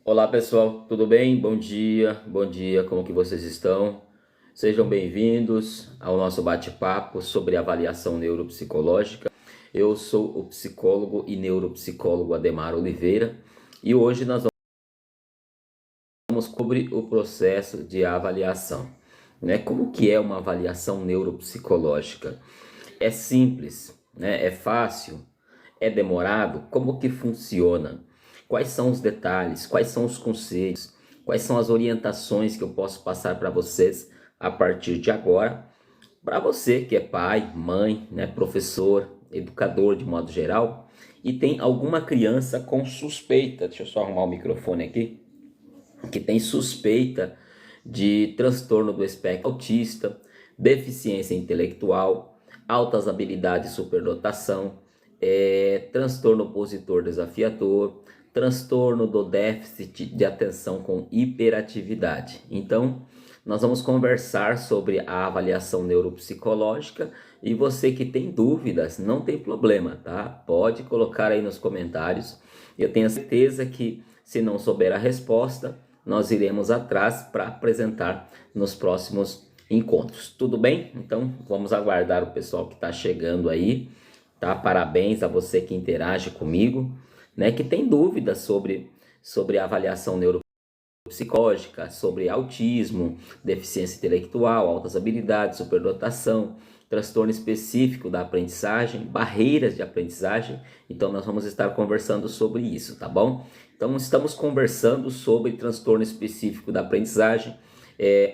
Olá pessoal, tudo bem? Bom dia, como que vocês estão? Sejam bem-vindos ao nosso bate-papo sobre avaliação neuropsicológica. Eu sou o psicólogo e neuropsicólogo Ademar Oliveira e hoje nós vamos sobre o processo de avaliação, né? Como que é uma avaliação neuropsicológica? É simples, né? É fácil? É demorado? Como que funciona? Quais são os detalhes? Quais são os conceitos? Quais são as orientações que eu posso passar para vocês a partir de agora? Para você que é pai, mãe, né, professor, educador de modo geral e tem alguma criança com suspeita, deixa eu só arrumar o microfone aqui, que tem suspeita de transtorno do espectro autista, deficiência intelectual, altas habilidades e superdotação, transtorno opositor desafiador, transtorno do déficit de atenção com hiperatividade. Então, nós vamos conversar sobre a avaliação neuropsicológica e você que tem dúvidas, não tem problema, tá? Pode colocar aí nos comentários. Eu tenho certeza que se não souber a resposta, nós iremos atrás para apresentar nos próximos encontros. Tudo bem? Então vamos aguardar o pessoal que está chegando aí, tá? Parabéns a você que interage comigo, né? Que tem dúvidas sobre a avaliação neuropsicológica, sobre autismo, deficiência intelectual, altas habilidades, superdotação, transtorno específico da aprendizagem, barreiras de aprendizagem. Então nós vamos estar conversando sobre isso, tá bom? Então estamos conversando sobre transtorno específico da aprendizagem,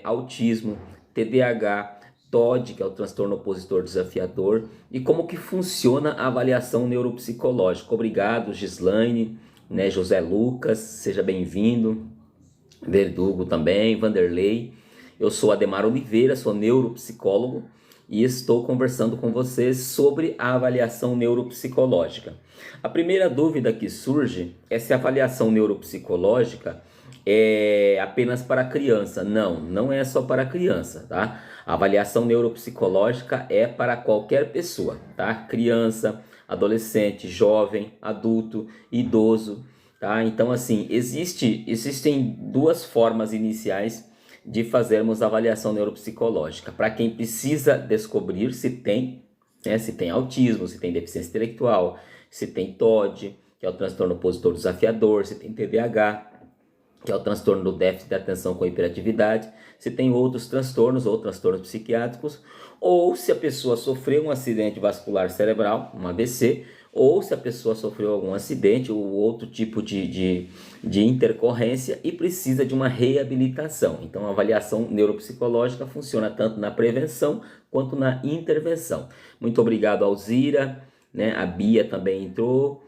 autismo, TDAH, TOD, que é o transtorno opositor desafiador, e como que funciona a avaliação neuropsicológica. Obrigado, Gislaine, né, José Lucas, seja bem-vindo. Verdugo também, Vanderlei. Eu sou Ademar Oliveira, sou neuropsicólogo e estou conversando com vocês sobre a avaliação neuropsicológica. A primeira dúvida que surge é se a avaliação neuropsicológica é apenas para criança. Não, não é só para criança, tá? A avaliação neuropsicológica é para qualquer pessoa, tá? Criança, adolescente, jovem, adulto, idoso. Tá? Então, assim, existem duas formas iniciais de fazermos avaliação neuropsicológica. Para quem precisa descobrir se tem, né, se tem autismo, se tem deficiência intelectual, se tem TOD, que é o transtorno opositor desafiador, se tem TDAH, que é o transtorno do déficit de atenção com hiperatividade, se tem outros transtornos ou transtornos psiquiátricos, ou se a pessoa sofreu um acidente vascular cerebral, um AVC, ou se a pessoa sofreu algum acidente ou outro tipo de intercorrência e precisa de uma reabilitação. Então, a avaliação neuropsicológica funciona tanto na prevenção quanto na intervenção. Muito obrigado, Alzira, né? A Bia também entrou,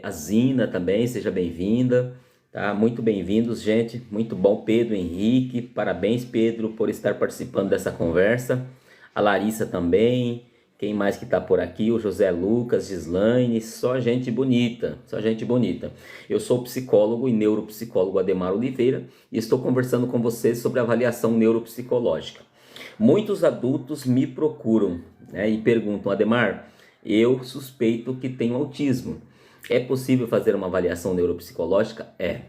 a Zina também, seja bem-vinda. Tá? Muito bem-vindos, gente. Muito bom, Pedro Henrique. Parabéns, Pedro, por estar participando dessa conversa. A Larissa também. Quem mais que está por aqui? O José Lucas, Gislaine. Só gente bonita, só gente bonita. Eu sou psicólogo e neuropsicólogo Ademar Oliveira e estou conversando com vocês sobre avaliação neuropsicológica. Muitos adultos me procuram, né, e perguntam: Ademar, eu suspeito que tenho autismo. É possível fazer uma avaliação neuropsicológica? É.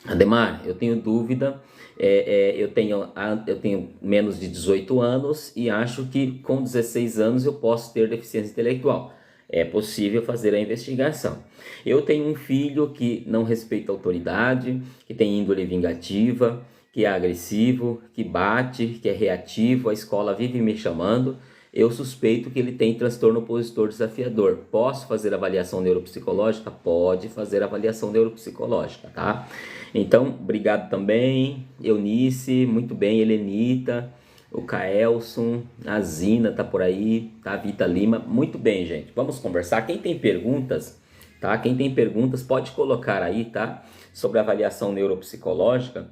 Ademar, eu tenho dúvida, eu tenho menos de 18 anos e acho que com 16 anos eu posso ter deficiência intelectual. É possível fazer a investigação. Eu tenho um filho que não respeita a autoridade, que tem índole vingativa, que é agressivo, que bate, que é reativo, a escola vive me chamando. Eu suspeito que ele tem transtorno opositor desafiador. Posso fazer avaliação neuropsicológica? Pode fazer avaliação neuropsicológica, tá? Então, obrigado também, Eunice, muito bem, Helenita, o Caelson, a Zina tá por aí, tá? A Vita Lima, muito bem, gente. Vamos conversar. Quem tem perguntas, tá? Quem tem perguntas pode colocar aí, tá? Sobre a avaliação neuropsicológica.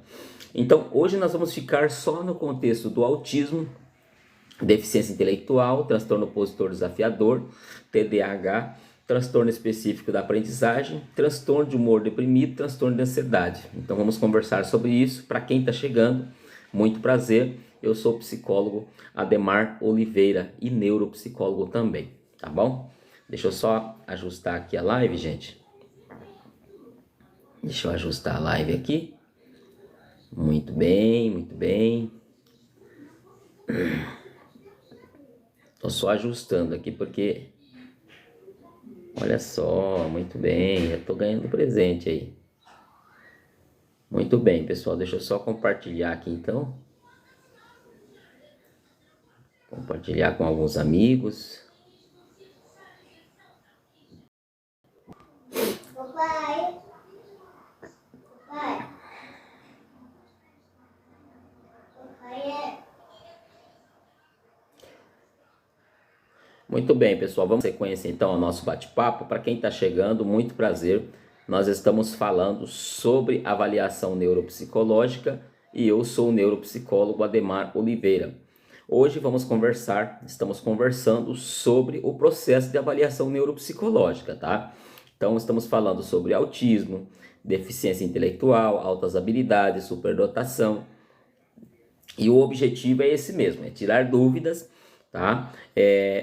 Então, hoje nós vamos ficar só no contexto do autismo, deficiência intelectual, transtorno opositor desafiador, TDAH, transtorno específico da aprendizagem, transtorno de humor deprimido, transtorno de ansiedade. Então vamos conversar sobre isso. Para quem está chegando, muito prazer. Eu sou o psicólogo Ademar Oliveira e neuropsicólogo também, tá bom? Deixa eu só ajustar aqui a live, gente. Deixa eu ajustar a live aqui. Muito bem, muito bem. Tô só ajustando aqui porque... Olha só, muito bem, já tô ganhando presente aí. Muito bem, pessoal, deixa eu só compartilhar aqui então. Compartilhar com alguns amigos. Papai. Papai. Papai. Muito bem, pessoal, vamos sequência então ao nosso bate-papo. Para quem está chegando, muito prazer. Nós estamos falando sobre avaliação neuropsicológica e eu sou o neuropsicólogo Ademar Oliveira. Hoje estamos conversando sobre o processo de avaliação neuropsicológica, tá? Então estamos falando sobre autismo, deficiência intelectual, altas habilidades, superdotação. E o objetivo é esse mesmo, é tirar dúvidas, tá?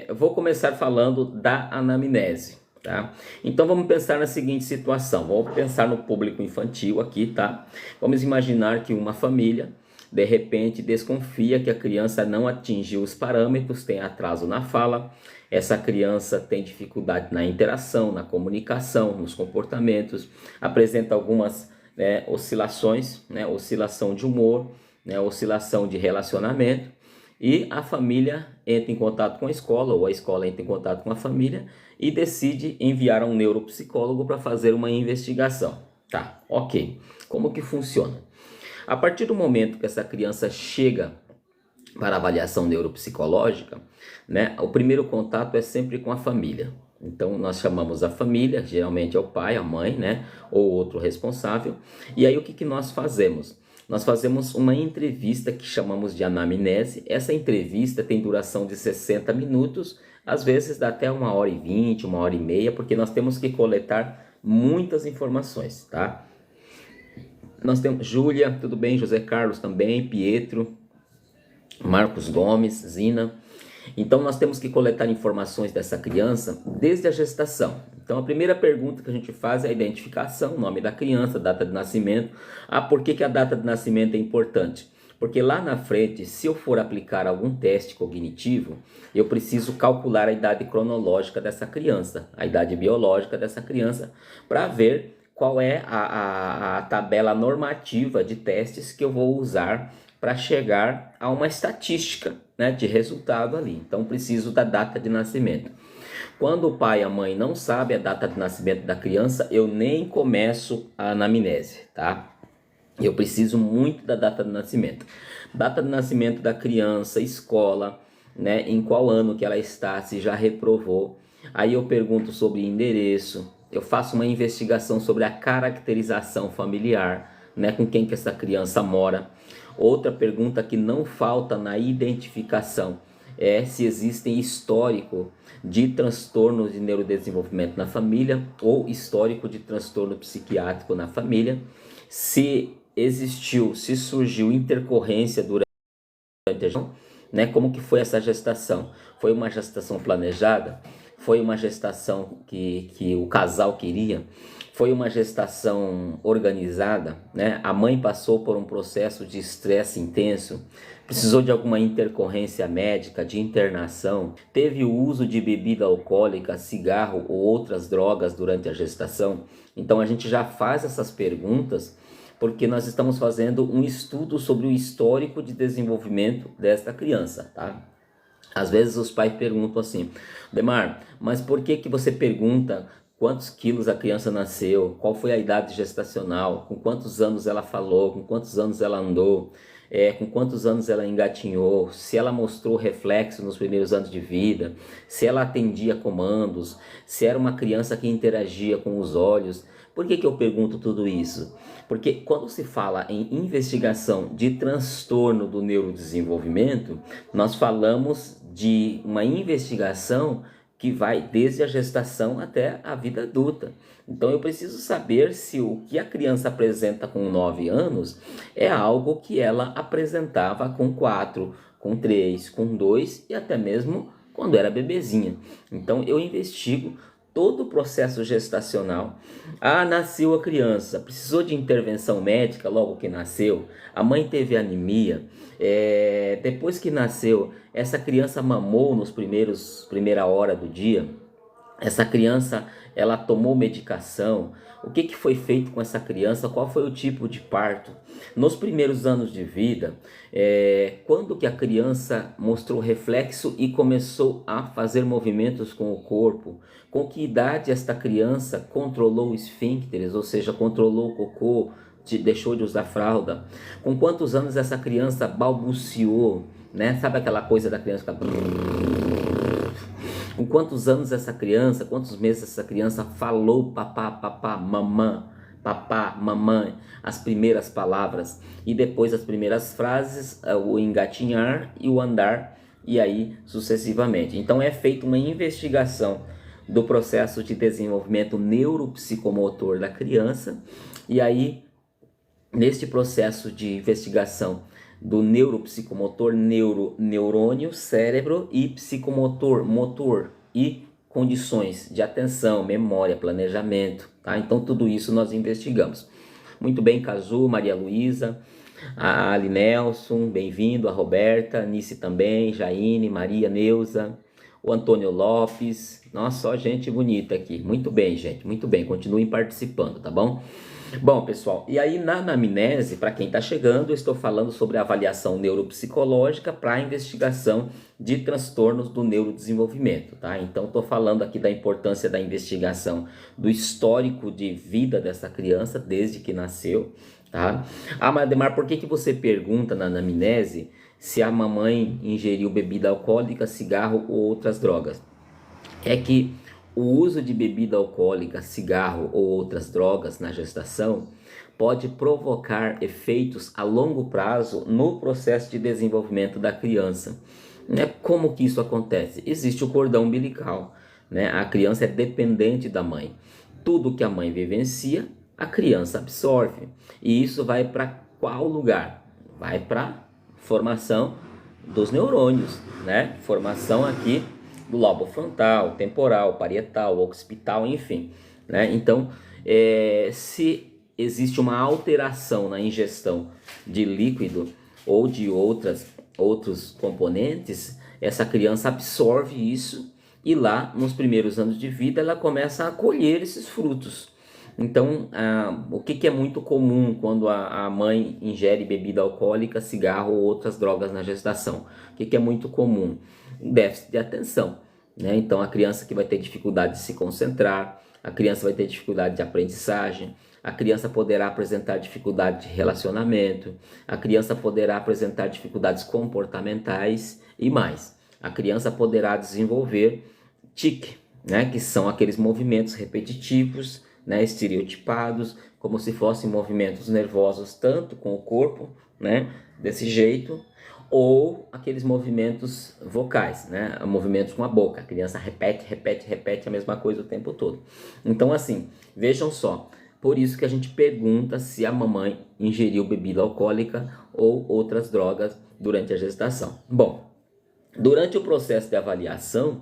Eu vou começar falando da anamnese, tá? Então vamos pensar na seguinte situação, vamos pensar no público infantil aqui, tá? Vamos imaginar que uma família, de repente, desconfia que a criança não atingiu os parâmetros, tem atraso na fala, essa criança tem dificuldade na interação, na comunicação, nos comportamentos, apresenta algumas oscilações, oscilação de humor, oscilação de relacionamento, e a família entra em contato com a escola, ou a escola entra em contato com a família e decide enviar um neuropsicólogo para fazer uma investigação. Tá, ok. Como que funciona? A partir do momento que essa criança chega para avaliação neuropsicológica, o primeiro contato é sempre com a família. Então nós chamamos a família, geralmente é o pai, a mãe, ou outro responsável. E aí o que nós fazemos? Nós fazemos uma entrevista que chamamos de anamnese. Essa entrevista tem duração de 60 minutos, às vezes dá até 1h20, 1h30, porque nós temos que coletar muitas informações, tá? Nós temos Júlia, tudo bem? José Carlos também, Pietro, Marcos Gomes, Zina. Então nós temos que coletar informações dessa criança desde a gestação. Então a primeira pergunta que a gente faz é a identificação, nome da criança, data de nascimento. Por que a data de nascimento é importante? Porque lá na frente, se eu for aplicar algum teste cognitivo, eu preciso calcular a idade cronológica dessa criança, a idade biológica dessa criança, para ver qual é a tabela normativa de testes que eu vou usar para chegar a uma estatística de resultado ali. Então preciso da data de nascimento. Quando o pai e a mãe não sabem a data de nascimento da criança, eu nem começo a anamnese, tá? Eu preciso muito da data de nascimento. Data de nascimento da criança, escola, em qual ano que ela está, se já reprovou. Aí eu pergunto sobre endereço, eu faço uma investigação sobre a caracterização familiar, com quem que essa criança mora. Outra pergunta que não falta na identificação é se existem histórico de transtornos de neurodesenvolvimento na família ou histórico de transtorno psiquiátrico na família. Se surgiu intercorrência durante a gestação, como que foi essa gestação? Foi uma gestação planejada? Foi uma gestação que o casal queria? Foi uma gestação organizada? A mãe passou por um processo de estresse intenso? Precisou de alguma intercorrência médica, de internação? Teve o uso de bebida alcoólica, cigarro ou outras drogas durante a gestação? Então a gente já faz essas perguntas porque nós estamos fazendo um estudo sobre o histórico de desenvolvimento desta criança, tá? Às vezes os pais perguntam assim: Ademar, mas por que você pergunta quantos quilos a criança nasceu, qual foi a idade gestacional, com quantos anos ela falou, com quantos anos ela andou, com quantos anos ela engatinhou, se ela mostrou reflexo nos primeiros anos de vida, se ela atendia comandos, se era uma criança que interagia com os olhos? Por que eu pergunto tudo isso? Porque quando se fala em investigação de transtorno do neurodesenvolvimento, nós falamos de uma investigação que vai desde a gestação até a vida adulta. Então eu preciso saber se o que a criança apresenta com 9 anos é algo que ela apresentava com 4, com 3, com 2 e até mesmo quando era bebezinha. Então eu investigo todo o processo gestacional. Nasceu a criança, precisou de intervenção médica logo que nasceu, a mãe teve anemia, depois que nasceu, essa criança mamou nos primeira hora do dia, essa criança ela tomou medicação, o que foi feito com essa criança, qual foi o tipo de parto. Nos primeiros anos de vida, quando que a criança mostrou reflexo e começou a fazer movimentos com o corpo, com que idade esta criança controlou esfíncteres, ou seja, controlou o cocô, deixou de usar fralda, com quantos anos essa criança balbuciou, né? Sabe aquela coisa da criança ficar... Com quantos anos essa criança, quantos meses essa criança falou papá, papá, mamã, papá, mamãe, as primeiras palavras e depois as primeiras frases, o engatinhar e o andar e aí sucessivamente. Então é feita uma investigação do processo de desenvolvimento neuropsicomotor da criança e aí neste processo de investigação do neuropsicomotor, neurônio, cérebro e psicomotor, motor e condições de atenção, memória, planejamento, tá? Então tudo isso nós investigamos. Muito bem, Cazu, Maria Luísa, a Ali Nelson, bem-vindo, a Roberta, Nice também, Jaine, Maria, Neuza, o Antônio Lopes, nossa, só gente bonita aqui. Muito bem, gente, muito bem, continuem participando, tá bom? Bom, pessoal, e aí na anamnese, para quem está chegando, eu estou falando sobre a avaliação neuropsicológica para a investigação de transtornos do neurodesenvolvimento, tá? Então, estou falando aqui da importância da investigação do histórico de vida dessa criança desde que nasceu, tá? Mas Ademar, por que você pergunta na anamnese se a mamãe ingeriu bebida alcoólica, cigarro ou outras drogas? É que o uso de bebida alcoólica, cigarro ou outras drogas na gestação pode provocar efeitos a longo prazo no processo de desenvolvimento da criança. Como que isso acontece? Existe o cordão umbilical, né? A criança é dependente da mãe. Tudo que a mãe vivencia, a criança absorve. E isso vai para qual lugar? Vai para formação dos neurônios, né? Formação aqui do lobo frontal, temporal, parietal, occipital, enfim, né? Então, se existe uma alteração na ingestão de líquido ou de outros componentes, essa criança absorve isso e lá nos primeiros anos de vida ela começa a colher esses frutos. Então, o que é muito comum quando a mãe ingere bebida alcoólica, cigarro ou outras drogas na gestação? O que é muito comum? Déficit de atenção, né? Então, a criança que vai ter dificuldade de se concentrar, a criança vai ter dificuldade de aprendizagem, a criança poderá apresentar dificuldade de relacionamento, a criança poderá apresentar dificuldades comportamentais e mais. A criança poderá desenvolver tique, né? Que são aqueles movimentos repetitivos, né, estereotipados, como se fossem movimentos nervosos tanto com o corpo, né, desse jeito, ou aqueles movimentos vocais, né, movimentos com a boca. A criança repete a mesma coisa o tempo todo. Então, assim, vejam só, por isso que a gente pergunta se a mamãe ingeriu bebida alcoólica ou outras drogas durante a gestação. Bom, durante o processo de avaliação,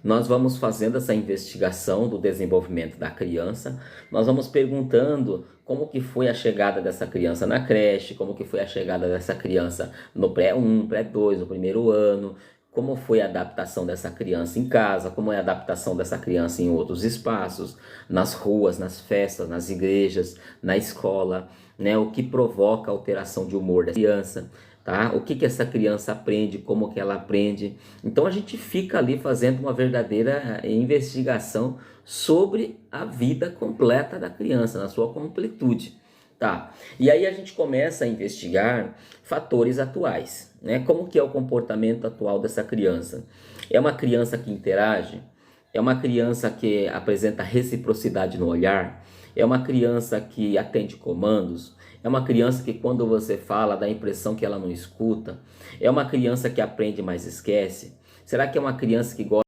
nós vamos fazendo essa investigação do desenvolvimento da criança, nós vamos perguntando como que foi a chegada dessa criança na creche, como que foi a chegada dessa criança no pré-1, pré-2, no primeiro ano, como foi a adaptação dessa criança em casa, como é a adaptação dessa criança em outros espaços, nas ruas, nas festas, nas igrejas, na escola, né? O que provoca a alteração de humor da criança, tá? O que essa criança aprende, como que ela aprende. Então a gente fica ali fazendo uma verdadeira investigação sobre a vida completa da criança, na sua completude, tá? E aí a gente começa a investigar fatores atuais, né? Como que é o comportamento atual dessa criança? É uma criança que interage? É uma criança que apresenta reciprocidade no olhar? É uma criança que atende comandos? É uma criança que quando você fala dá a impressão que ela não escuta? É uma criança que aprende mas esquece? Será que é uma criança que gosta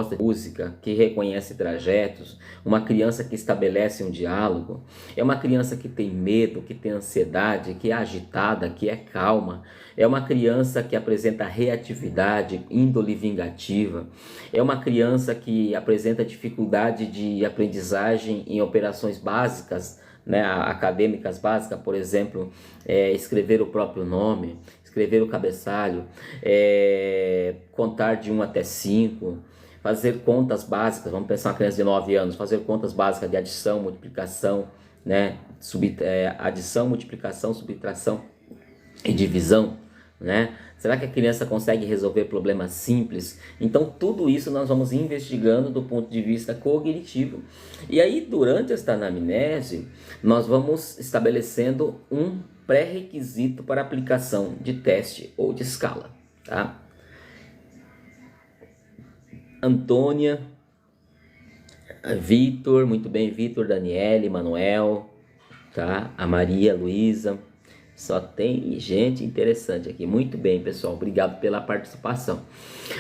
de música, que reconhece trajetos, uma criança que estabelece um diálogo, é uma criança que tem medo, que tem ansiedade, que é agitada, que é calma, é uma criança que apresenta reatividade, índole vingativa, é uma criança que apresenta dificuldade de aprendizagem em operações básicas, né, acadêmicas básicas, por exemplo, escrever o próprio nome, escrever o cabeçalho, contar de 1 até 5, fazer contas básicas. Vamos pensar uma criança de 9 anos, fazer contas básicas de adição, multiplicação, né, adição, multiplicação, subtração e divisão, né? Será que a criança consegue resolver problemas simples? Então tudo isso nós vamos investigando do ponto de vista cognitivo. E aí durante esta anamnese nós vamos estabelecendo um pré-requisito para aplicação de teste ou de escala, tá? Antônia, Vitor, muito bem, Vitor, Daniele, Manuel, tá? A Maria, Luísa. Só tem gente interessante aqui. Muito bem, pessoal. Obrigado pela participação.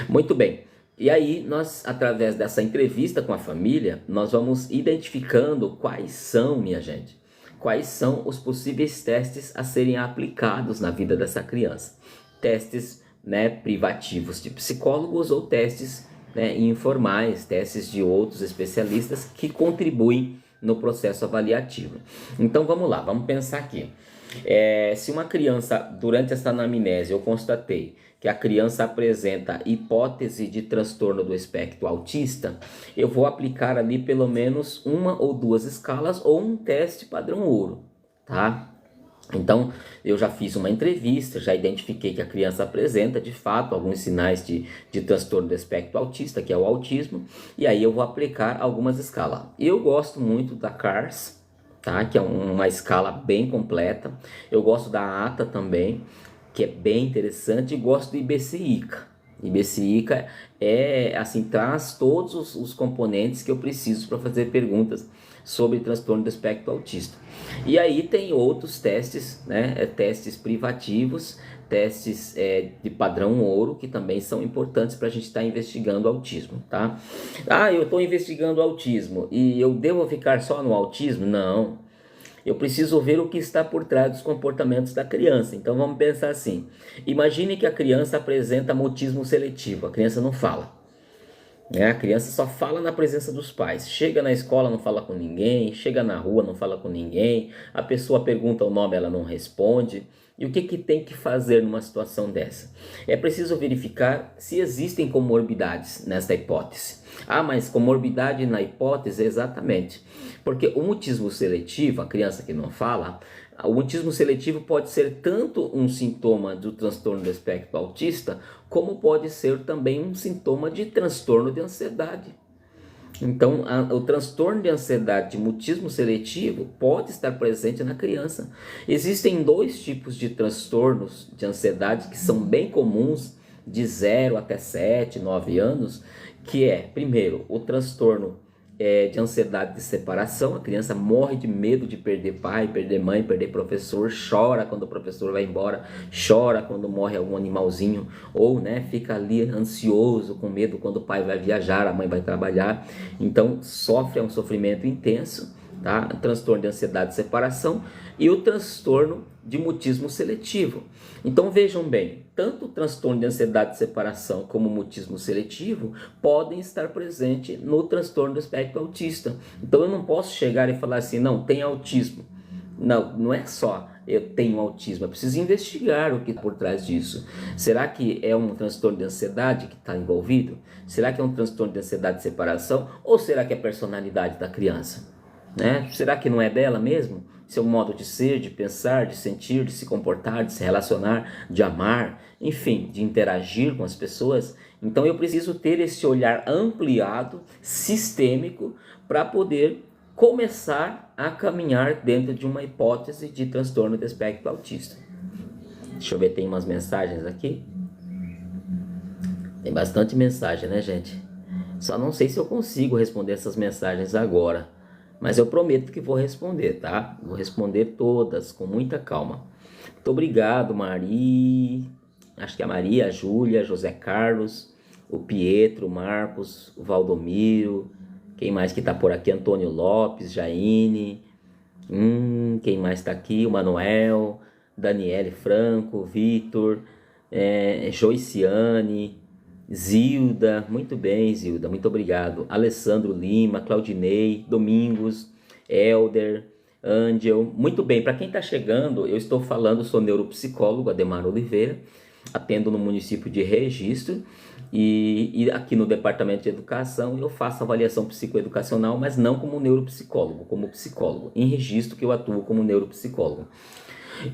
Muito bem. E aí, nós, através dessa entrevista com a família, nós vamos identificando quais são, minha gente, quais são os possíveis testes a serem aplicados na vida dessa criança. Testes, né, privativos de psicólogos ou testes, né, informais, testes de outros especialistas que contribuem no processo avaliativo. Então, vamos lá. Vamos pensar aqui. Se uma criança, durante essa anamnese, eu constatei que a criança apresenta hipótese de transtorno do espectro autista, eu vou aplicar ali pelo menos 1 ou 2 escalas ou um teste padrão ouro, tá? Então, eu já fiz uma entrevista, já identifiquei que a criança apresenta, de fato, alguns sinais de transtorno do espectro autista, que é o autismo, e aí eu vou aplicar algumas escalas. Eu gosto muito da CARS, tá? Que é uma escala bem completa. Eu gosto da ATA também, que é bem interessante, e gosto do IBCICA. IBCICA assim, traz todos os componentes que eu preciso para fazer perguntas sobre transtorno do espectro autista. E aí tem outros testes, né? Testes privativos, testes de padrão ouro, que também são importantes para a gente estar investigando o autismo, tá? Eu estou investigando o autismo e eu devo ficar só no autismo? Não. Eu preciso ver o que está por trás dos comportamentos da criança. Então vamos pensar assim. Imagine que a criança apresenta mutismo seletivo. A criança não fala. A criança só fala na presença dos pais. Chega na escola, não fala com ninguém. Chega na rua, não fala com ninguém. A pessoa pergunta o nome, ela não responde. E o que tem que fazer numa situação dessa? É preciso verificar se existem comorbidades nessa hipótese. Mas comorbidade na hipótese, exatamente. Porque o mutismo seletivo, a criança que não fala, o mutismo seletivo pode ser tanto um sintoma do transtorno do espectro autista, como pode ser também um sintoma de transtorno de ansiedade. Então, o transtorno de ansiedade de mutismo seletivo pode estar presente na criança. Existem 2 tipos de transtornos de ansiedade que são bem comuns, de 0 até 7, 9 anos, que é, primeiro, o transtorno de ansiedade de separação. A criança morre de medo de perder pai, perder mãe, perder professor, chora quando o professor vai embora, chora quando morre algum animalzinho, ou fica ali ansioso, com medo quando o pai vai viajar, a mãe vai trabalhar. Então sofre um sofrimento intenso, tá? Transtorno de ansiedade de separação e o transtorno de mutismo seletivo. Então vejam bem, tanto o transtorno de ansiedade de separação como o mutismo seletivo podem estar presentes no transtorno do espectro autista. Então eu não posso chegar e falar assim, não, tem autismo. Não é só eu tenho autismo, eu preciso investigar o que está por trás disso. Será que é um transtorno de ansiedade que está envolvido? Será que é um transtorno de ansiedade de separação? Ou será que é a personalidade da criança? Será que não é dela mesmo? Seu modo de ser, de pensar, de sentir, de se comportar, de se relacionar, de amar, enfim, de interagir com as pessoas. Então eu preciso ter esse olhar ampliado, sistêmico, para poder começar a caminhar dentro de uma hipótese de transtorno do espectro autista. Deixa eu ver, tem umas mensagens aqui. Tem bastante mensagem, né, gente? Só não sei se eu consigo responder essas mensagens agora. Mas eu prometo que vou responder, tá? Vou responder todas, com muita calma. Muito obrigado, Mari. Acho que a Maria, a Júlia, José Carlos, o Pietro, o Marcos, o Valdomiro, quem mais que tá por aqui? Antônio Lopes, Jaine, quem mais tá aqui? O Manuel, Daniele Franco, Vitor, Joiciane, Zilda, muito bem, Zilda, muito obrigado. Alessandro Lima, Claudinei, Domingos, Elder, Angel, muito bem. Para quem está chegando, eu estou falando, sou neuropsicólogo, Ademar Oliveira, atendo no município de Registro e aqui no departamento de educação eu faço avaliação psicoeducacional, mas não como neuropsicólogo, como psicólogo, em Registro que eu atuo como neuropsicólogo.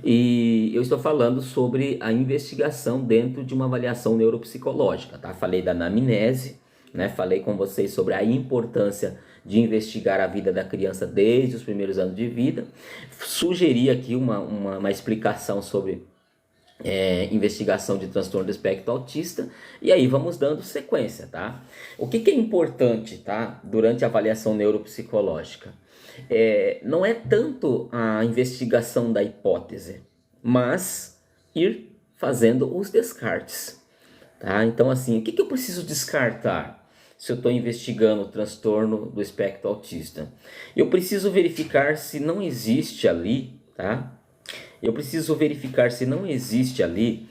E eu estou falando sobre a investigação dentro de uma avaliação neuropsicológica, tá? Falei da anamnese, né? Falei com vocês sobre a importância de investigar a vida da criança desde os primeiros anos de vida. Sugeri aqui uma explicação sobre investigação de transtorno do espectro autista, e aí vamos dando sequência, tá? O que é importante, tá? Durante a avaliação neuropsicológica? Não é tanto a investigação da hipótese, mas ir fazendo os descartes, tá? Então, assim, o que eu preciso descartar se eu estou investigando o transtorno do espectro autista? Eu preciso verificar se não existe ali, tá? Eu preciso verificar se não existe ali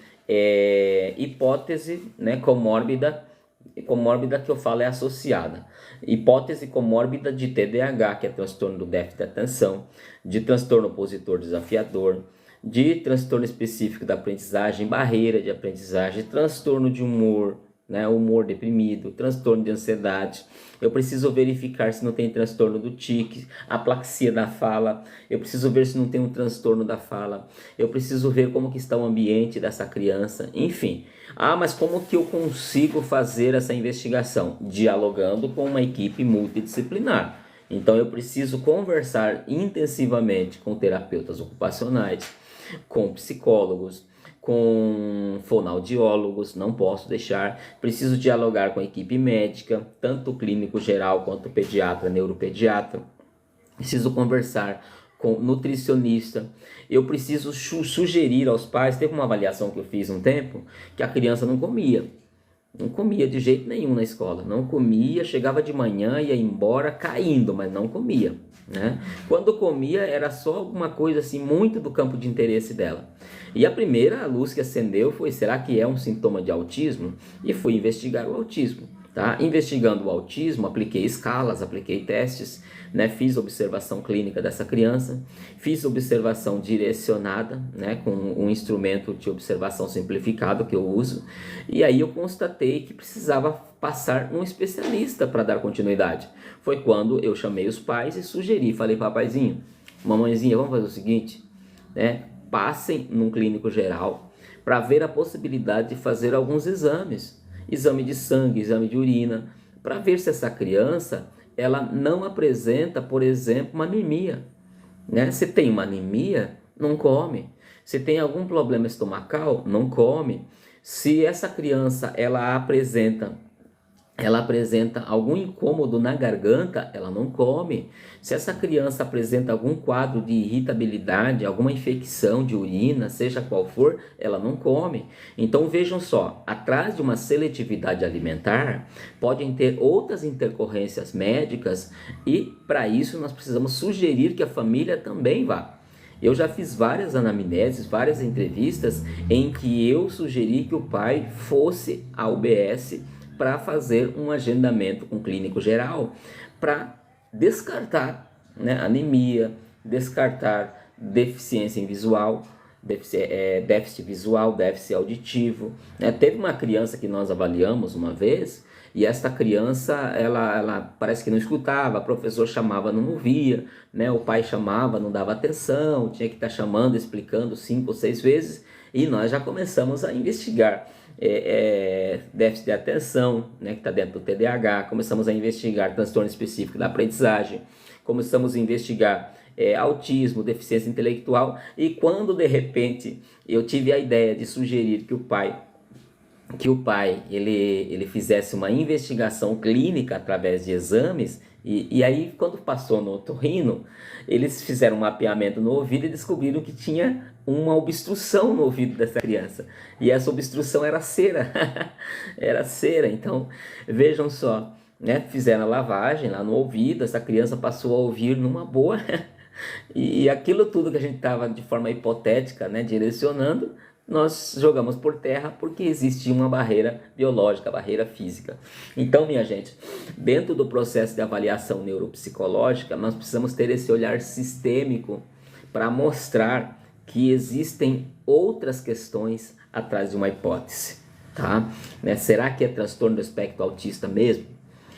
hipótese, né, comórbida que eu falo é associada. Hipótese comórbida de TDAH, que é transtorno do déficit de atenção, de transtorno opositor desafiador, de transtorno específico da aprendizagem, barreira de aprendizagem, transtorno de humor, né, humor deprimido, transtorno de ansiedade. Eu preciso verificar se não tem transtorno do tique, aplaxia da fala. Eu preciso ver se não tem um transtorno da fala. Eu preciso ver como que está o ambiente dessa criança, enfim. Mas como que eu consigo fazer essa investigação? Dialogando com uma equipe multidisciplinar. Então eu preciso conversar intensivamente com terapeutas ocupacionais, com psicólogos, com fonoaudiólogos, não posso deixar. Preciso dialogar com a equipe médica, tanto clínico geral quanto pediatra, neuropediatra. Preciso conversar com nutricionista. Eu preciso sugerir aos pais. Teve uma avaliação que eu fiz um tempo que a criança não comia de jeito nenhum na escola, não comia, chegava de manhã e ia embora caindo, mas não comia, né? Quando comia era só alguma coisa assim muito do campo de interesse dela. E a primeira luz que acendeu foi: será que é um sintoma de autismo? E fui investigar o autismo, tá? Investigando o autismo, apliquei escalas, apliquei testes, né? Fiz observação clínica dessa criança, fiz observação direcionada, né? Com um instrumento de observação simplificado que eu uso, e aí eu constatei que precisava passar um especialista para dar continuidade. Foi quando eu chamei os pais e sugeri, falei: papaizinho, mamãezinha, vamos fazer o seguinte, né? Passem num clínico geral para ver a possibilidade de fazer alguns exames, exame de sangue, exame de urina, para ver se essa criança ela não apresenta, por exemplo, uma anemia, né? Se tem uma anemia, não come. Se tem algum problema estomacal, não come. Se essa criança ela apresenta algum incômodo na garganta, ela não come. Se essa criança apresenta algum quadro de irritabilidade, alguma infecção de urina, seja qual for, ela não come. Então vejam só, atrás de uma seletividade alimentar, podem ter outras intercorrências médicas, e para isso nós precisamos sugerir que a família também vá. Eu já fiz várias anamneses, várias entrevistas em que eu sugeri que o pai fosse à UBS para fazer um agendamento com o clínico geral, para descartar, né, anemia, descartar deficiência visual, déficit visual, déficit auditivo, né? Teve uma criança que nós avaliamos uma vez, e esta criança, ela parece que não escutava, o professor chamava, não ouvia, né? O pai chamava, não dava atenção, tinha que estar chamando, explicando 5 ou 6 vezes, e nós já começamos a investigar déficit de atenção, né, que está dentro do TDAH, começamos a investigar transtorno específico da aprendizagem, começamos a investigar autismo, deficiência intelectual, e quando de repente eu tive a ideia de sugerir que o pai ele fizesse uma investigação clínica através de exames, E aí, quando passou no otorrino, eles fizeram um mapeamento no ouvido e descobriram que tinha uma obstrução no ouvido dessa criança. E essa obstrução era cera. Era cera. Então, vejam só, né? Fizeram a lavagem lá no ouvido, essa criança passou a ouvir numa boa. E aquilo tudo que a gente estava de forma hipotética, né, direcionando, nós jogamos por terra porque existia uma barreira biológica, barreira física. Então, minha gente, dentro do processo de avaliação neuropsicológica, nós precisamos ter esse olhar sistêmico para mostrar que existem outras questões atrás de uma hipótese, tá? Né? Será que é transtorno do espectro autista mesmo?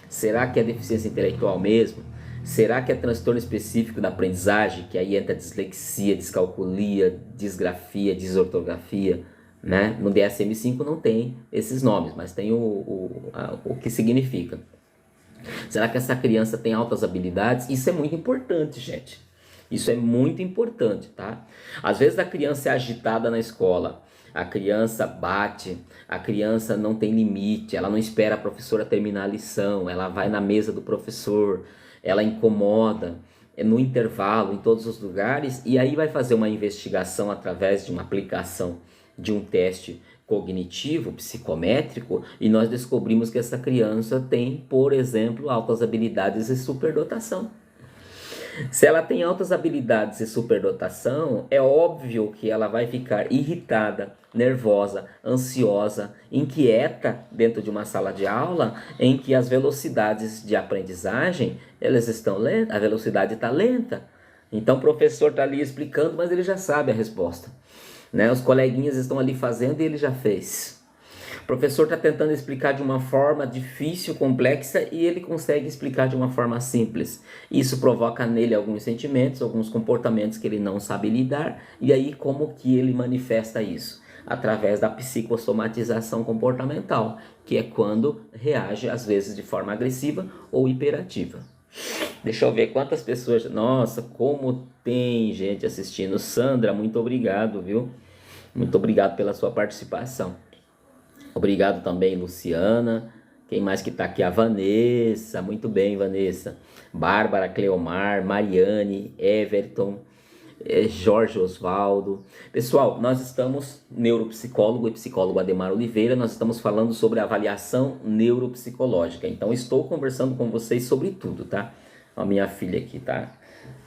Será que é deficiência intelectual mesmo? Será que é transtorno específico da aprendizagem, que aí entra dislexia, descalculia, disgrafia, desortografia, né? No DSM-5 não tem esses nomes, mas tem o que significa. Será que essa criança tem altas habilidades? Isso é muito importante, gente. Isso é muito importante, tá? Às vezes a criança é agitada na escola, a criança bate, a criança não tem limite, ela não espera a professora terminar a lição, ela vai na mesa do professor, ela incomoda no intervalo, em todos os lugares, e aí vai fazer uma investigação através de uma aplicação de um teste cognitivo, psicométrico, e nós descobrimos que essa criança tem, por exemplo, altas habilidades e superdotação. Se ela tem altas habilidades e superdotação, é óbvio que ela vai ficar irritada, nervosa, ansiosa, inquieta dentro de uma sala de aula em que as velocidades de aprendizagem, elas estão lentas, a velocidade está lenta. Então o professor está ali explicando, mas ele já sabe a resposta, né? Os coleguinhas estão ali fazendo e ele já fez. O professor está tentando explicar de uma forma difícil, complexa, e ele consegue explicar de uma forma simples. Isso provoca nele alguns sentimentos, alguns comportamentos que ele não sabe lidar, e aí como que ele manifesta isso? Através da psicossomatização comportamental, que é quando reage às vezes de forma agressiva ou hiperativa. Deixa eu ver quantas pessoas... Nossa, como tem gente assistindo. Sandra, muito obrigado, viu? Muito obrigado pela sua participação. Obrigado também, Luciana. Quem mais que tá aqui? A Vanessa. Muito bem, Vanessa. Bárbara, Cleomar, Mariane, Everton, Jorge Osvaldo. Pessoal, nós estamos, neuropsicólogo e psicólogo Ademar Oliveira, nós estamos falando sobre avaliação neuropsicológica. Então, estou conversando com vocês sobre tudo, tá? A minha filha aqui, tá?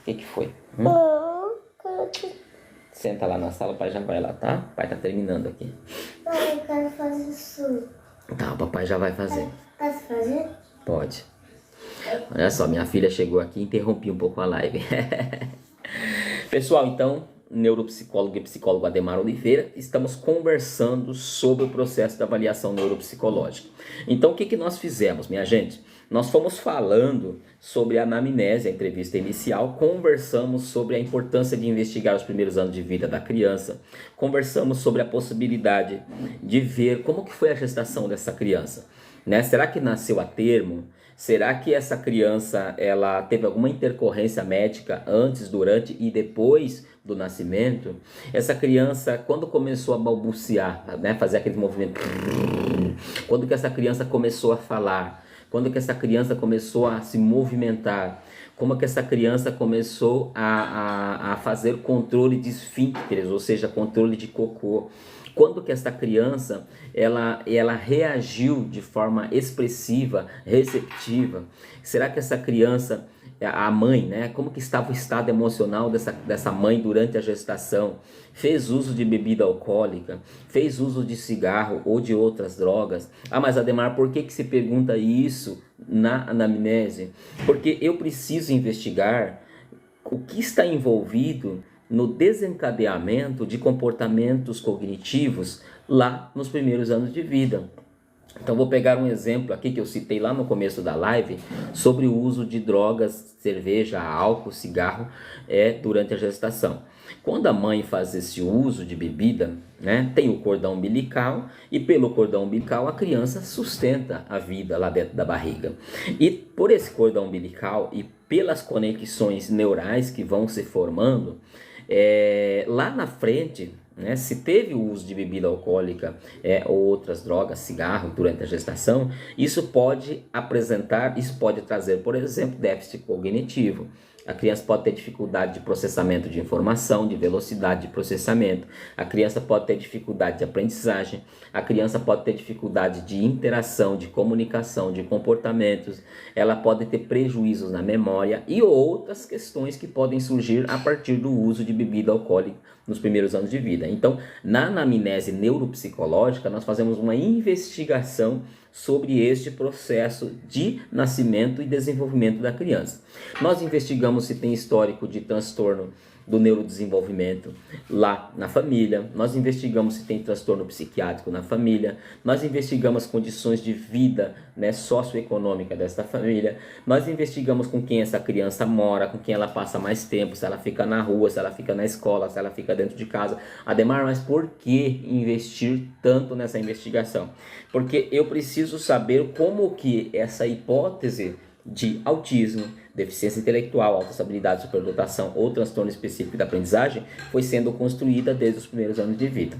O que foi? Senta lá na sala, o pai já vai lá, tá? O pai tá terminando aqui. Pai, eu quero fazer isso. Tá, o papai já vai fazer. Posso fazer? Pode. Olha só, minha filha chegou aqui e interrompi um pouco a live. Pessoal, então, neuropsicólogo e psicólogo Ademar Oliveira, estamos conversando sobre o processo de avaliação neuropsicológica. Então, o que nós fizemos, minha gente? Nós fomos falando sobre a anamnese, a entrevista inicial, conversamos sobre a importância de investigar os primeiros anos de vida da criança, conversamos sobre a possibilidade de ver como que foi a gestação dessa criança, né? Será que nasceu a termo? Será que essa criança ela teve alguma intercorrência médica antes, durante e depois do nascimento? Essa criança, quando começou a balbuciar, né, fazer aquele movimento, quando que essa criança começou a falar? Quando que essa criança começou a se movimentar? Como que essa criança começou a fazer controle de esfíncteres, ou seja, controle de cocô? Quando que essa criança ela reagiu de forma expressiva, receptiva? Será que essa criança, a mãe, né? Como que estava o estado emocional dessa mãe durante a gestação? Fez uso de bebida alcoólica? Fez uso de cigarro ou de outras drogas? Ah, mas Ademar, por que se pergunta isso na anamnese? Porque eu preciso investigar o que está envolvido no desencadeamento de comportamentos cognitivos lá nos primeiros anos de vida. Então vou pegar um exemplo aqui que eu citei lá no começo da live sobre o uso de drogas, cerveja, álcool, cigarro durante a gestação. Quando a mãe faz esse uso de bebida, né, tem o cordão umbilical e pelo cordão umbilical a criança sustenta a vida lá dentro da barriga. E por esse cordão umbilical e pelas conexões neurais que vão se formando, lá na frente, né? Se teve o uso de bebida alcoólica ou outras drogas, cigarro, durante a gestação, isso pode trazer, por exemplo, déficit cognitivo. A criança pode ter dificuldade de processamento de informação, de velocidade de processamento. A criança pode ter dificuldade de aprendizagem. A criança pode ter dificuldade de interação, de comunicação, de comportamentos. Ela pode ter prejuízos na memória e outras questões que podem surgir a partir do uso de bebida alcoólica nos primeiros anos de vida. Então, na anamnese neuropsicológica, nós fazemos uma investigação sobre este processo de nascimento e desenvolvimento da criança. Nós investigamos se tem histórico de transtorno do neurodesenvolvimento lá na família, nós investigamos se tem transtorno psiquiátrico na família, nós investigamos condições de vida, né, socioeconômica desta família, nós investigamos com quem essa criança mora, com quem ela passa mais tempo, se ela fica na rua, se ela fica na escola, se ela fica dentro de casa. Ademar, mas por que investir tanto nessa investigação? Porque eu preciso saber como que essa hipótese de autismo, deficiência intelectual, altas habilidades, superdotação ou transtorno específico da aprendizagem foi sendo construída desde os primeiros anos de vida.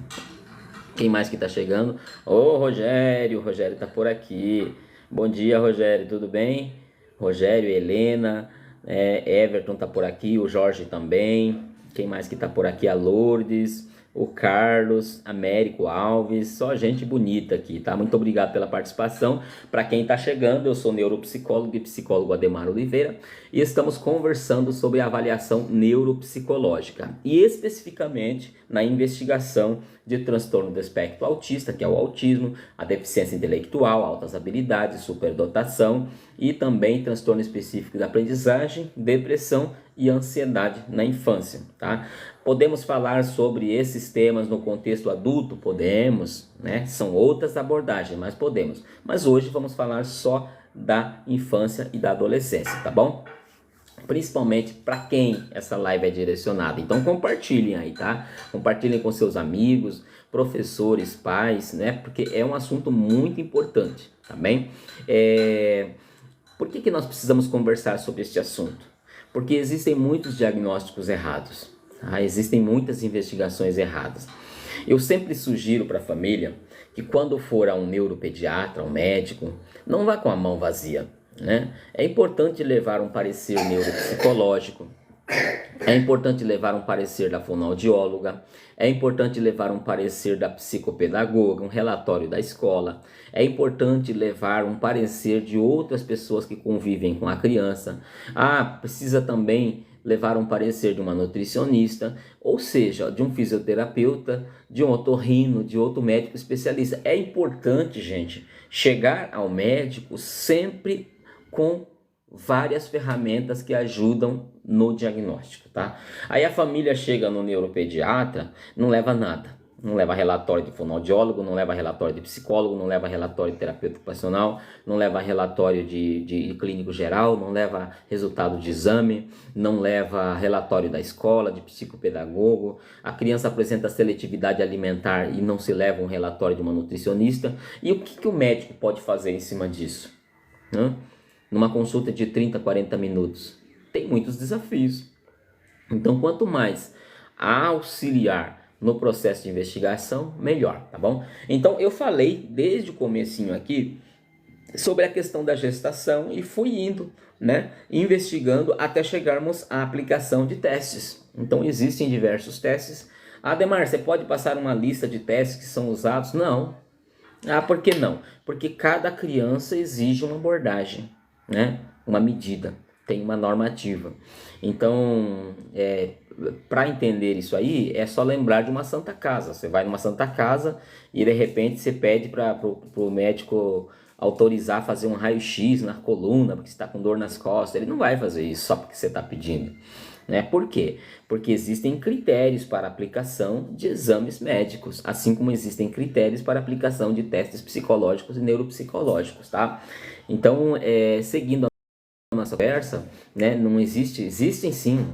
Quem mais que está chegando? Ô, Rogério, o Rogério está por aqui. Bom dia, Rogério, tudo bem? Rogério, Helena, Everton está por aqui, o Jorge também. Quem mais que está por aqui? A Lourdes, o Carlos, Américo Alves, só gente bonita aqui, tá? Muito obrigado pela participação. Para quem está chegando, eu sou neuropsicólogo e psicólogo Ademar Oliveira e estamos conversando sobre a avaliação neuropsicológica e especificamente na investigação de transtorno do espectro autista, que é o autismo, a deficiência intelectual, altas habilidades, superdotação e também transtorno específico da aprendizagem, depressão e ansiedade na infância, tá? Podemos falar sobre esses temas no contexto adulto? Podemos, né? São outras abordagens, mas podemos. Mas hoje vamos falar só da infância e da adolescência, tá bom? Principalmente para quem essa live é direcionada. Então compartilhem aí, tá? Compartilhem com seus amigos, professores, pais, né? Porque é um assunto muito importante, tá bem? Por que nós precisamos conversar sobre este assunto? Porque existem muitos diagnósticos errados, tá? Existem muitas investigações erradas. Eu sempre sugiro para a família que quando for a um neuropediatra, um médico, não vá com a mão vazia, né? É importante levar um parecer neuropsicológico, é importante levar um parecer da fonoaudióloga, é importante levar um parecer da psicopedagoga, um relatório da escola, é importante levar um parecer de outras pessoas que convivem com a criança. Precisa também levar um parecer de uma nutricionista, ou seja, de um fisioterapeuta, de um otorrino, de outro médico especialista. É importante, gente, chegar ao médico sempre com várias ferramentas que ajudam no diagnóstico, tá? Aí a família chega no neuropediatra, não leva nada. Não leva relatório de fonoaudiólogo, não leva relatório de psicólogo, não leva relatório de terapeuta ocupacional, não leva relatório de clínico geral, não leva resultado de exame, não leva relatório da escola, de psicopedagogo. A criança apresenta seletividade alimentar e não se leva um relatório de uma nutricionista. E o que o médico pode fazer em cima disso, né? Numa consulta de 30, 40 minutos. Tem muitos desafios. Então, quanto mais auxiliar no processo de investigação, melhor, tá bom? Então, eu falei desde o comecinho aqui sobre a questão da gestação e fui indo, né, investigando até chegarmos à aplicação de testes. Então, existem diversos testes. Ademar, você pode passar uma lista de testes que são usados? Não. Por que não? Porque cada criança exige uma abordagem, né? Uma medida, tem uma normativa. Então, para entender isso aí, é só lembrar de uma Santa Casa. Você vai numa Santa Casa e de repente você pede para o médico autorizar fazer um raio-x na coluna, porque você está com dor nas costas. Ele não vai fazer isso só porque você está pedindo, né? Por quê? Porque existem critérios para aplicação de exames médicos, assim como existem critérios para aplicação de testes psicológicos e neuropsicológicos, tá? Então, seguindo a nossa conversa, né, existem sim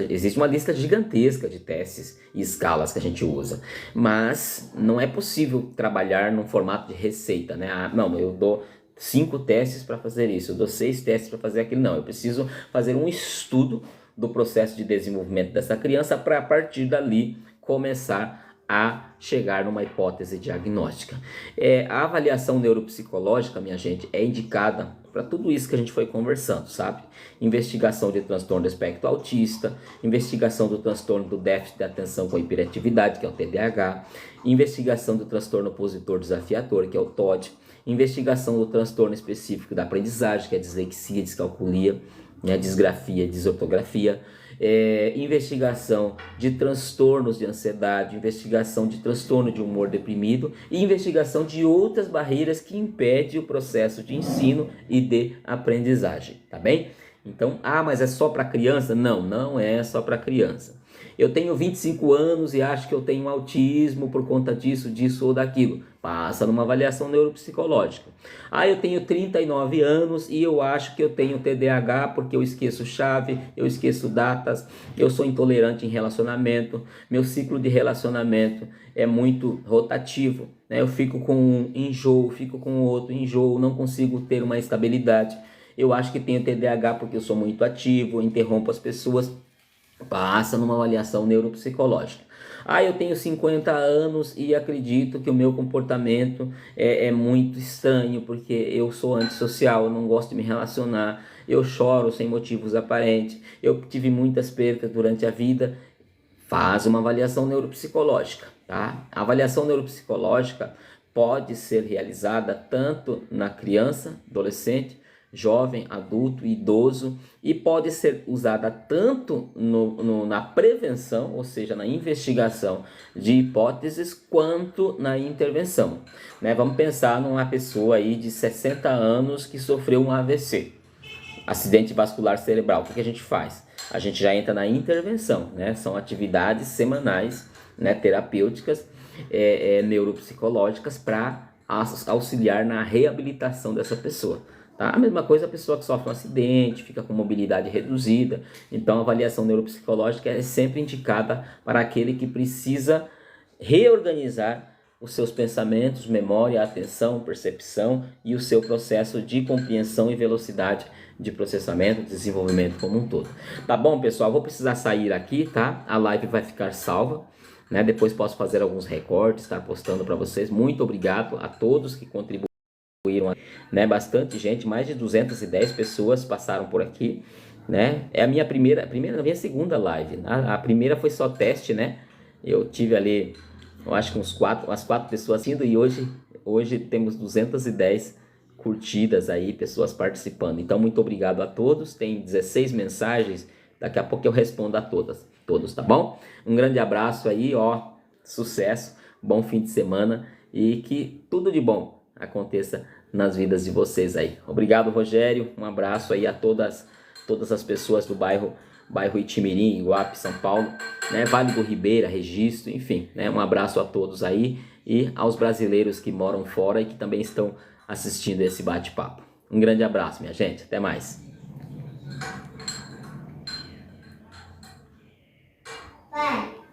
existe uma lista gigantesca de testes e escalas que a gente usa, mas não é possível trabalhar num formato de receita, né? Não, eu dou 5 testes para fazer isso, eu dou 6 testes para fazer aquilo. Não, eu preciso fazer um estudo do processo de desenvolvimento dessa criança para a partir dali começar a chegar numa hipótese diagnóstica. A avaliação neuropsicológica, minha gente, é indicada para tudo isso que a gente foi conversando, sabe? Investigação de transtorno do espectro autista, investigação do transtorno do déficit de atenção com hiperatividade, que é o TDAH, investigação do transtorno opositor desafiador, que é o TOD, investigação do transtorno específico da aprendizagem, que é a dislexia, descalculia, né, disgrafia, desortografia, investigação de transtornos de ansiedade, investigação de transtorno de humor deprimido e investigação de outras barreiras que impedem o processo de ensino e de aprendizagem, tá bem? Então, mas é só para criança? Não, não é só para criança. Eu tenho 25 anos e acho que eu tenho autismo por conta disso ou daquilo. Passa numa avaliação neuropsicológica. Eu tenho 39 anos e eu acho que eu tenho TDAH porque eu esqueço chave, eu esqueço datas, eu sou intolerante em relacionamento, meu ciclo de relacionamento é muito rotativo, né? Eu fico com um, enjoo, fico com outro, enjoo, não consigo ter uma estabilidade. Eu acho que tenho TDAH porque eu sou muito ativo, interrompo as pessoas. Passa numa avaliação neuropsicológica. Eu tenho 50 anos e acredito que o meu comportamento é muito estranho porque eu sou antissocial, eu não gosto de me relacionar, eu choro sem motivos aparentes, eu tive muitas percas durante a vida. Faz uma avaliação neuropsicológica, tá? A avaliação neuropsicológica pode ser realizada tanto na criança, adolescente, jovem, adulto, idoso, e pode ser usada tanto na prevenção, ou seja, na investigação de hipóteses, quanto na intervenção, né? Vamos pensar numa pessoa aí de 60 anos que sofreu um AVC, acidente vascular cerebral. O que a gente faz? A gente já entra na intervenção, né? São atividades semanais, né, terapêuticas, neuropsicológicas para auxiliar na reabilitação dessa pessoa. Tá? A mesma coisa a pessoa que sofre um acidente, fica com mobilidade reduzida. Então a avaliação neuropsicológica é sempre indicada para aquele que precisa reorganizar os seus pensamentos, memória, atenção, percepção e o seu processo de compreensão e velocidade de processamento, desenvolvimento como um todo. Tá bom, pessoal? Vou precisar sair aqui, tá? A live vai ficar salva, né? Depois posso fazer alguns recortes, estar postando para vocês. Muito obrigado a todos que contribuíram. Né, bastante gente, mais de 210 pessoas passaram por aqui, né? É a minha minha segunda live. A primeira foi só teste, né? Eu tive ali, eu acho que umas quatro pessoas assistindo e hoje temos 210 curtidas aí, pessoas participando. Então, muito obrigado a todos. Tem 16 mensagens, daqui a pouco eu respondo a todos, tá bom? Um grande abraço aí, sucesso, bom fim de semana e que tudo de bom aconteça nas vidas de vocês aí. Obrigado, Rogério. Um abraço aí a todas as pessoas do bairro Itimirim, Iguape, São Paulo, né? Vale do Ribeira, Registro, enfim, né? Um abraço a todos aí e aos brasileiros que moram fora e que também estão assistindo esse bate-papo. Um grande abraço, minha gente. Até mais.